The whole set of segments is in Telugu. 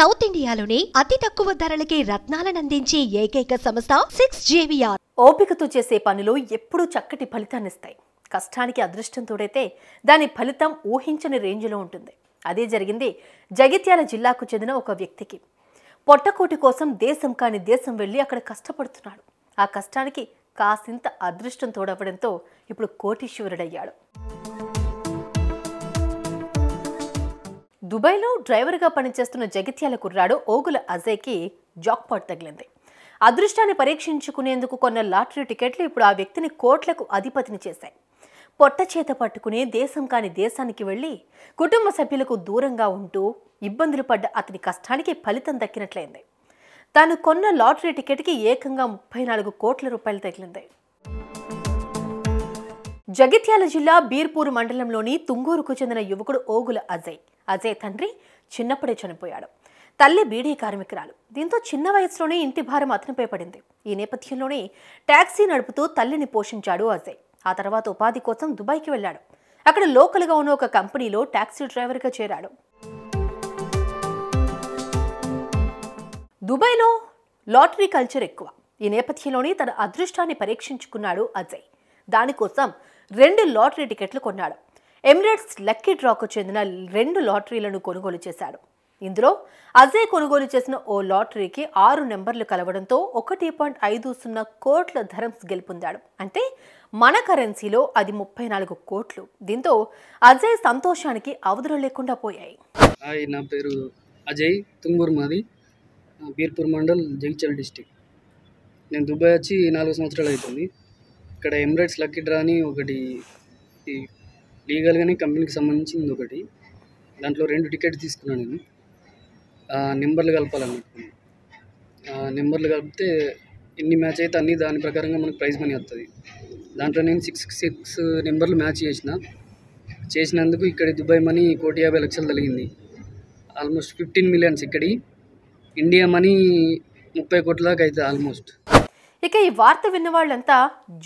సౌత్ ఇండియాలోనే అతి తక్కువ ధరలకి రత్నాలనందించే ఏకైక సంస్థ 6JVR. ఓపికతో చేసే పనులు ఎప్పుడూ చక్కటి ఫలితాన్నిస్తాయి. కష్టానికి అదృష్టం తోడైతే దాని ఫలితం ఊహించని రేంజ్లో ఉంటుంది. అదే జరిగింది జగిత్యాల జిల్లాకు చెందిన ఒక వ్యక్తికి. పొట్టకోటి కోసం దేశం కాని దేశం వెళ్ళి అక్కడ కష్టపడుతున్నాడు. ఆ కష్టానికి కాసింత అదృష్టం తోడవడంతో ఇప్పుడు కోటీశ్వరుడయ్యాడు. దుబాయ్లో డ్రైవర్గా పనిచేస్తున్న జగిత్యాల కుర్రాడు ఓగుల అజయ్కి జాక్పాట్ తగిలింది. అదృష్టాన్ని పరీక్షించుకునేందుకు కొన్న లాటరీ టికెట్లు ఇప్పుడు ఆ వ్యక్తిని కోట్లకు అధిపతిని చేశాయి. పొట్ట చేత పట్టుకుని దేశం కాని దేశానికి వెళ్లి కుటుంబ సభ్యులకు దూరంగా ఉంటూ ఇబ్బందులు పడ్డ అతని కష్టానికి ఫలితం దక్కినట్లయింది. తాను కొన్న లాటరీ టికెట్కి ఏకంగా 34 కోట్ల రూపాయలు తగిలింది. జగిత్యాల జిల్లా బీర్పూర్ మండలంలోని తుంగూరుకు చెందిన యువకుడు ఓగుల అజయ్ తండ్రి చిన్నప్పుడే చనిపోయాడు. తల్లి బీడీ కార్మికురాలు. దీంతో చిన్న వయసులోనే ఇంటి భారం అతనిపై పడింది. ఈ నేపథ్యంలోనే టాక్సీ నడుపుతూ తల్లిని పోషించాడు అజయ్. ఆ తర్వాత ఉపాధి కోసం దుబాయ్కి వెళ్లాడు. అక్కడ లోకల్గా ఉన్న ఒక కంపెనీలో టాక్సీ డ్రైవర్గా చేరాడు. దుబాయ్లో లాటరీ కల్చర్ ఎక్కువ. ఈ నేపథ్యంలోనే తన అదృష్టాన్ని పరీక్షించుకున్నాడు అజయ్. దానికోసం 2 లాటరీ టికెట్లు కొన్నాడు. ఎమిరేట్స్ లక్కీ డ్రాకు చెందిన 2 లాటరీలను కొనుగోలు చేశాడు. ఇందులో అజయ్ కొనుగోలు చేసిన ఓ లాటరీకి 6 నెంబర్లు కలవడంతో 1.50 కోట్ల ధరమ్స్ గెలుపొందాడు. అంటే మన కరెన్సీలో అది 34 కోట్లు. దీంతో అజయ్ సంతోషానికి అవధులు లేకుండా పోయాయి. నా పేరు అజయ్, తుంగూరు మాది, బీర్పూర్ మండల్, జగిత్యాల డిస్టిక్. నేను దుబాయ్ వచ్చి 4 సంవత్సరాలు అవుతుంది. ఇక్కడ ఎమిరేట్స్ లక్కీ డ్రా అని ఒకటి లీగల్గానే కంపెనీకి సంబంధించింది ఒకటి. దాంట్లో 2 టికెట్స్ తీసుకున్నాను నేను. నెంబర్లు కలపాలన్నట్టు. నెంబర్లు కలిపితే ఎన్ని మ్యాచ్ అయితే అన్ని దాని ప్రకారంగా మనకు ప్రైజ్ మనీ వస్తుంది. దాంట్లో నేను 6 నెంబర్లు మ్యాచ్ చేసినందుకు ఇక్కడ దుబాయ్ మనీ 1,50,00,000 తగిలింది. Almost 15 millions. ఇక్కడి ఇండియా మనీ 30 కోట్ల దాకా అవుతుంది ఆల్మోస్ట్. ఇక ఈ వార్త విన్న వాళ్ళంతా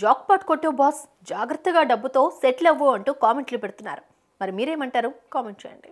జాక్పాట్ కొట్టావు బాస్, జాగ్రత్తగా డబ్బుతో సెటిల్ అవ్వు అంటూ కామెంట్లు పెడుతున్నారు. మరి మీరేమంటారు? కామెంట్ చేయండి.